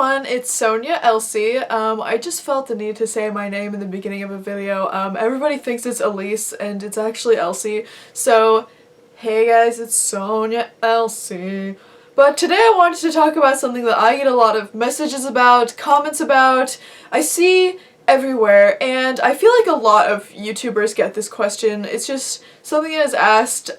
everyone, it's Sonia.elsie. I just felt the need to say my name in the beginning of a video. Everybody thinks it's Elise and it's actually Elsie. So, hey guys, it's Sonia.elsie. But today I wanted to talk about something that I get a lot of messages about, comments about, I see everywhere, and I feel like a lot of YouTubers get this question. It's just something that is asked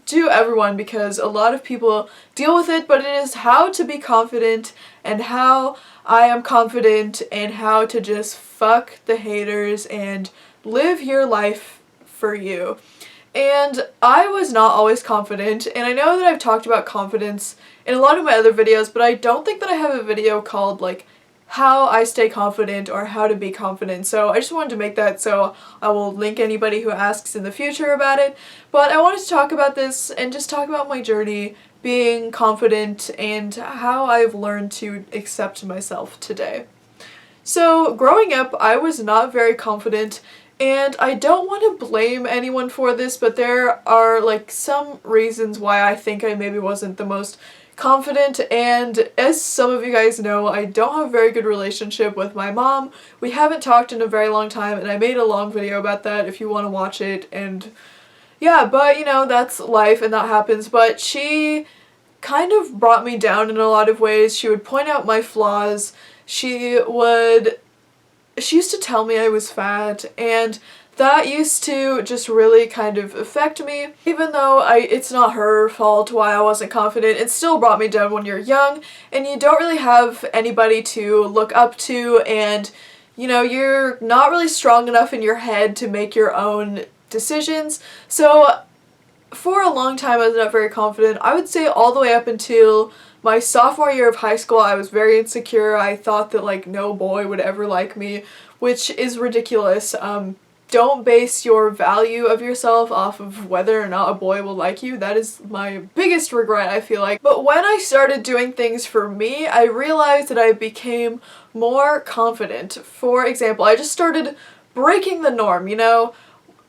to everyone because a lot of people deal with it, but it is how to be confident and how I am confident and how to just fuck the haters and live your life for you. And I was not always confident, and I know that I've talked about confidence in a lot of my other videos, but I don't think that I have a video called like how I stay confident or how to be confident, so I just wanted to make that, so I will link anybody who asks in the future about it. But I wanted to talk about this and just talk about my journey being confident and how I've learned to accept myself today. So growing up, I was not very confident, and I don't want to blame anyone for this, but there are like some reasons why I think I maybe wasn't the most confident. And as some of you guys know, I don't have a very good relationship with my mom. We haven't talked in a very long time, and I made a long video about that if you want to watch it. And yeah, but you know, that's life and that happens. But she kind of brought me down in a lot of ways. She would point out my flaws. She used to tell me I was fat, and that used to just really kind of affect me. Even though it's not her fault why I wasn't confident, it still brought me down when you're young and you don't really have anybody to look up to, and you know, you're not really strong enough in your head to make your own decisions. So for a long time I was not very confident. I would say all the way up until my sophomore year of high school I was very insecure. I thought that like no boy would ever like me, which is ridiculous. Don't base your value of yourself off of whether or not a boy will like you. That is my biggest regret, I feel like. But when I started doing things for me, I realized that I became more confident. For example, I just started breaking the norm, you know?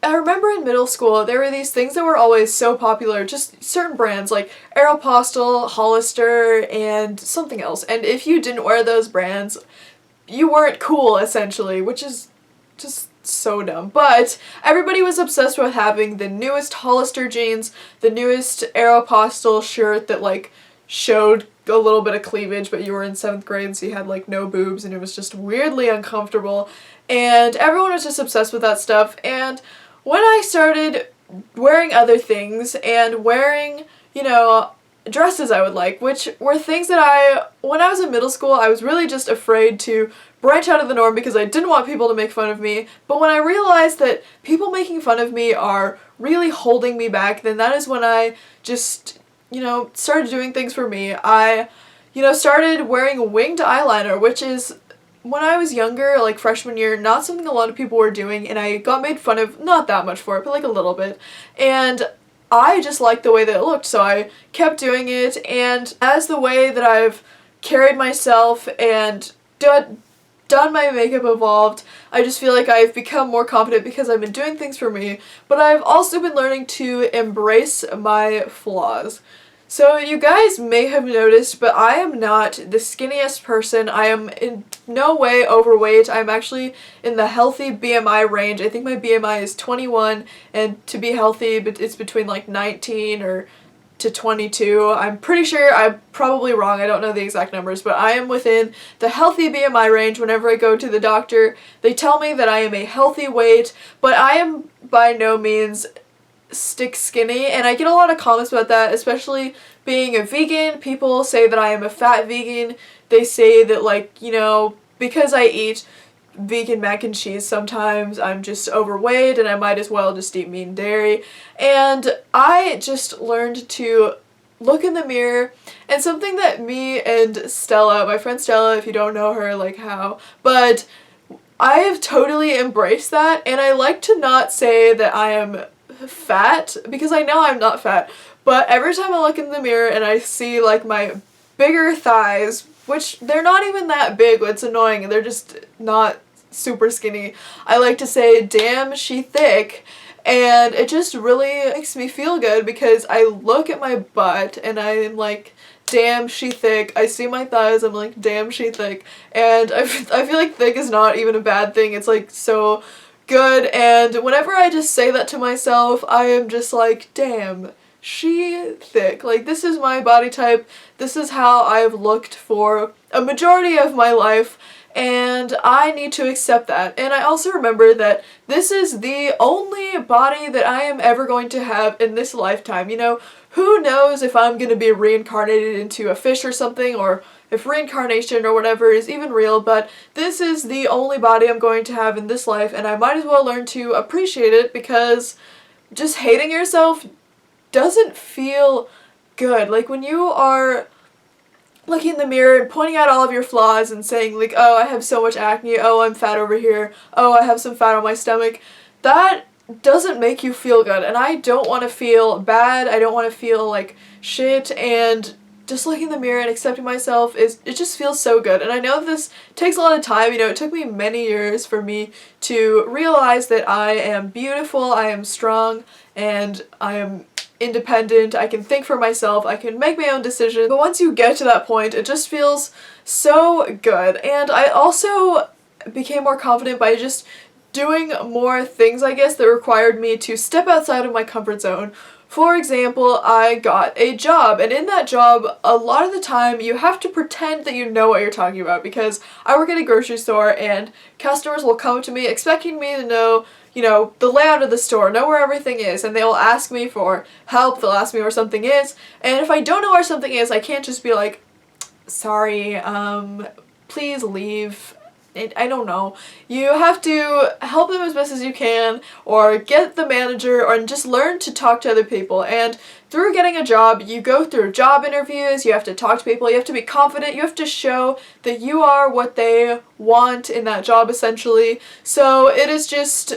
I remember in middle school, there were these things that were always so popular, just certain brands like Aeropostale, Hollister, and something else. And if you didn't wear those brands, you weren't cool, essentially, which is just so dumb. But everybody was obsessed with having the newest Hollister jeans, the newest Aeropostale shirt that like showed a little bit of cleavage, but you were in 7th grade, so you had like no boobs, and it was just weirdly uncomfortable. And everyone was just obsessed with that stuff. And when I started wearing other things and wearing, you know, dresses I would like, which were things that when I was in middle school, I was really just afraid to branch out of the norm because I didn't want people to make fun of me. But when I realized that people making fun of me are really holding me back, then that is when I just, you know, started doing things for me. I, you know, started wearing winged eyeliner, which is, when I was younger, like freshman year, not something a lot of people were doing, and I got made fun of, not that much for it, but like a little bit. And I just liked the way that it looked, so I kept doing it, and as the way that I've carried myself and done my makeup evolved, I just feel like I've become more confident because I've been doing things for me, but I've also been learning to embrace my flaws. So you guys may have noticed, but I am not the skinniest person. I am in no way overweight. I'm actually in the healthy BMI range. I think my BMI is 21, and to be healthy, but it's between like 19 or to 22. I'm pretty sure, I'm probably wrong, I don't know the exact numbers, but I am within the healthy BMI range. Whenever I go to the doctor, they tell me that I am a healthy weight, but I am by no means stick skinny, and I get a lot of comments about that, especially being a vegan. People say that I am a fat vegan. They say that, like, you know, because I eat vegan mac and cheese sometimes I'm just overweight and I might as well just eat meat and dairy. And I just learned to look in the mirror, and something that me and Stella, my friend Stella, if you don't know her, like how, but I have totally embraced that, and I like to not say that I am fat because I know I'm not fat, but every time I look in the mirror and I see like my bigger thighs, which they're not even that big, it's annoying, they're just not super skinny, I like to say, damn, she thick. And it just really makes me feel good because I look at my butt and I'm like, damn, she thick. I see my thighs, I'm like, damn, she thick. And I feel like thick is not even a bad thing. It's like so good, and whenever I just say that to myself, I am just like, damn, she thick. Like, this is my body type. This is how I've looked for a majority of my life, and I need to accept that. And I also remember that this is the only body that I am ever going to have in this lifetime. You know, who knows if I'm going to be reincarnated into a fish or something, or if reincarnation or whatever is even real, but this is the only body I'm going to have in this life, and I might as well learn to appreciate it, because just hating yourself doesn't feel good. Like, when you are looking in the mirror and pointing out all of your flaws and saying like, oh, I have so much acne, oh, I'm fat over here, oh, I have some fat on my stomach, that doesn't make you feel good, and I don't want to feel bad, I don't want to feel like shit, and just looking in the mirror and accepting myself it just feels so good. And I know this takes a lot of time, you know, it took me many years for me to realize that I am beautiful, I am strong, and I am independent, I can think for myself, I can make my own decisions. But once you get to that point, it just feels so good. And I also became more confident by just doing more things, I guess, that required me to step outside of my comfort zone. For example, I got a job, and in that job, a lot of the time you have to pretend that you know what you're talking about, because I work at a grocery store and customers will come to me expecting me to know, you know, the layout of the store, know where everything is, and they will ask me for help, they'll ask me where something is, and if I don't know where something is, I can't just be like, sorry, please leave. I don't know. You have to help them as best as you can, or get the manager, or just learn to talk to other people. And through getting a job, you go through job interviews, you have to talk to people, you have to be confident, you have to show that you are what they want in that job, essentially. So it is just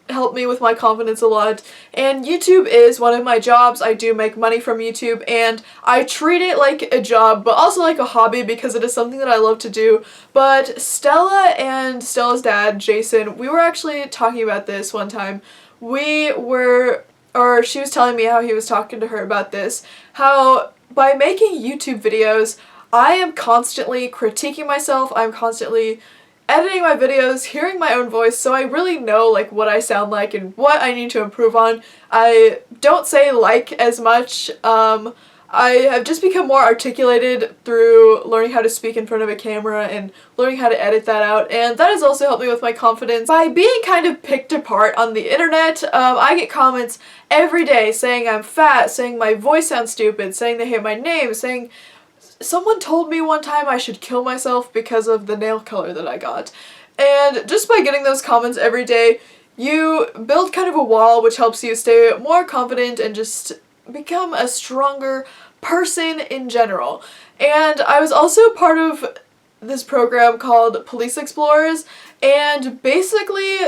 helped me with my confidence a lot, and YouTube is one of my jobs. I do make money from YouTube, and I treat it like a job, but also like a hobby, because it is something that I love to do. But Stella and Stella's dad, Jason, we were actually talking about this one time. She was telling me how he was talking to her about this, how by making YouTube videos, I am constantly critiquing myself, I'm constantly editing my videos, hearing my own voice, so I really know like what I sound like and what I need to improve on. I don't say like as much. I have just become more articulated through learning how to speak in front of a camera and learning how to edit that out, and that has also helped me with my confidence. By being kind of picked apart on the internet, I get comments every day saying I'm fat, saying my voice sounds stupid, saying they hate my name, saying someone told me one time I should kill myself because of the nail color that I got. And just by getting those comments every day, you build kind of a wall which helps you stay more confident and just become a stronger person in general. And I was also part of this program called Police Explorers, and basically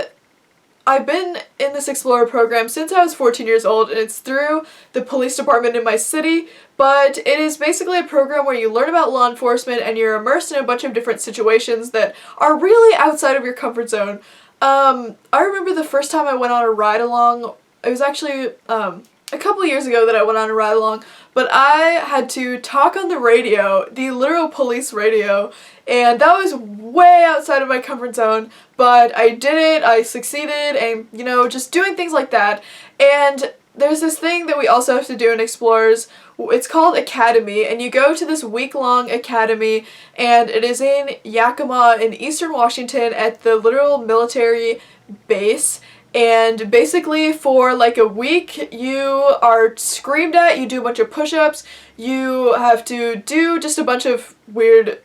I've been in this Explorer program since I was 14 years old, and it's through the police department in my city, but it is basically a program where you learn about law enforcement and you're immersed in a bunch of different situations that are really outside of your comfort zone. I remember the first time I went on a ride-along, it was actually a couple years ago that I went on a ride-along, but I had to talk on the radio, the literal police radio, and that was way outside of my comfort zone, but I did it, I succeeded, and, you know, just doing things like that. And there's this thing that we also have to do in Explorers. It's called Academy, and you go to this week-long academy, and it is in Yakima in eastern Washington at the literal military base. And basically for like a week you are screamed at, you do a bunch of push-ups, you have to do just a bunch of weird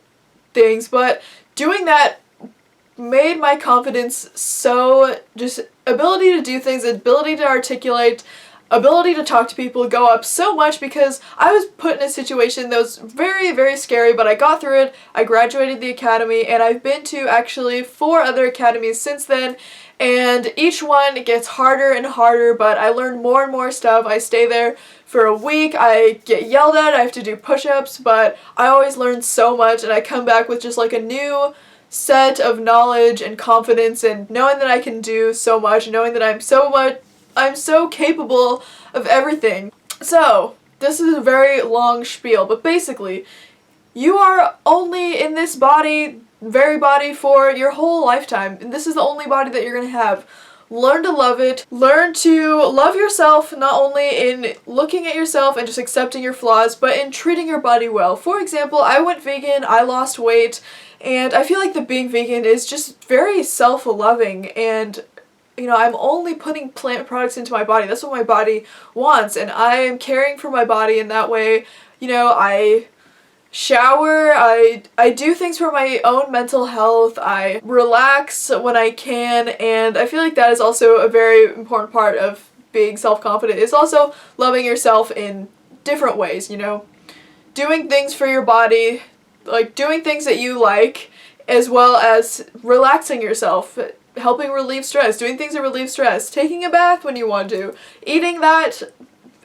things, but doing that made my confidence so, just ability to do things, ability to articulate, ability to talk to people go up so much, because I was put in a situation that was very, very scary, but I got through it, I graduated the academy, and I've been to actually 4 other academies since then, and each one gets harder and harder, but I learn more and more stuff. I stay there for a week, I get yelled at, I have to do push-ups, but I always learn so much, and I come back with just like a new set of knowledge and confidence, and knowing that I can do so much, knowing that I'm so capable of everything. So, this is a very long spiel, but basically, you are only in this very body for your whole lifetime, and this is the only body that you're gonna have. Learn to love it. Learn to love yourself, not only in looking at yourself and just accepting your flaws, but in treating your body well. For example, I went vegan, I lost weight, and I feel like that being vegan is just very self-loving, and you know, I'm only putting plant products into my body. That's what my body wants, and I am caring for my body in that way. You know, I shower, I do things for my own mental health, I relax when I can, and I feel like that is also a very important part of being self-confident, is also loving yourself in different ways, you know? Doing things for your body, like doing things that you like, as well as relaxing yourself, helping relieve stress, doing things that relieve stress, taking a bath when you want to, eating that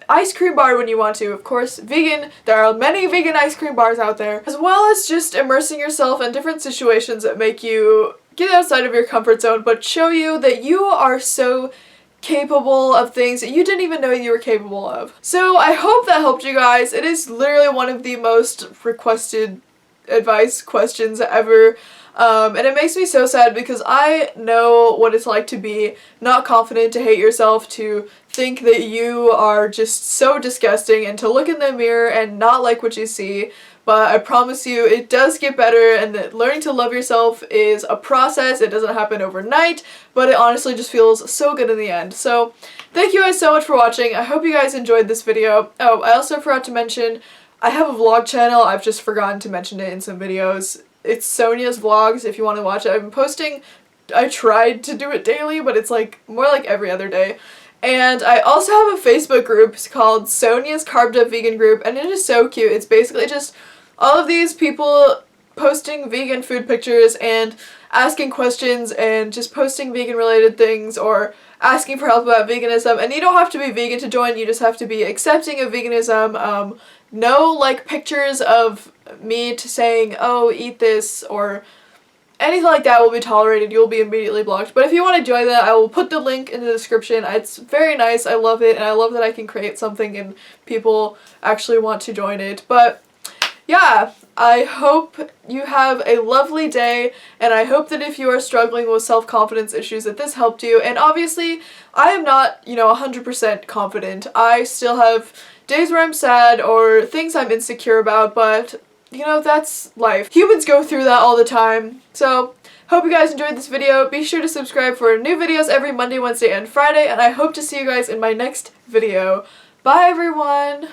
ice cream bar when you want to. Of course, vegan, there are many vegan ice cream bars out there. As well as just immersing yourself in different situations that make you get outside of your comfort zone, but show you that you are so capable of things that you didn't even know you were capable of. So I hope that helped you guys. It is literally one of the most requested advice questions ever. And it makes me so sad because I know what it's like to be not confident, to hate yourself, to think that you are just so disgusting, and to look in the mirror and not like what you see. But I promise you, it does get better, and that learning to love yourself is a process. It doesn't happen overnight, but it honestly just feels so good in the end. So thank you guys so much for watching. I hope you guys enjoyed this video. Oh, I also forgot to mention, I have a vlog channel. I've just forgotten to mention it in some videos. It's Sonia's Vlogs if you want to watch it. I've been posting, I tried to do it daily, but it's like more like every other day. And I also have a Facebook group called Sonia's Carved Up Vegan Group, and it is so cute. It's basically just all of these people posting vegan food pictures and asking questions and just posting vegan related things or asking for help about veganism. And you don't have to be vegan to join, you just have to be accepting of veganism. No like pictures of meat saying, oh, eat this, or anything like that will be tolerated. You'll be immediately blocked. But if you want to join that, I will put the link in the description. It's very nice. I love it, and I love that I can create something and people actually want to join it. But yeah, I hope you have a lovely day, and I hope that if you are struggling with self-confidence issues that this helped you. And obviously, I am not, you know, 100% confident. I still have days where I'm sad or things I'm insecure about, but you know, that's life. Humans go through that all the time. So, hope you guys enjoyed this video. Be sure to subscribe for new videos every Monday, Wednesday, and Friday, and I hope to see you guys in my next video. Bye, everyone!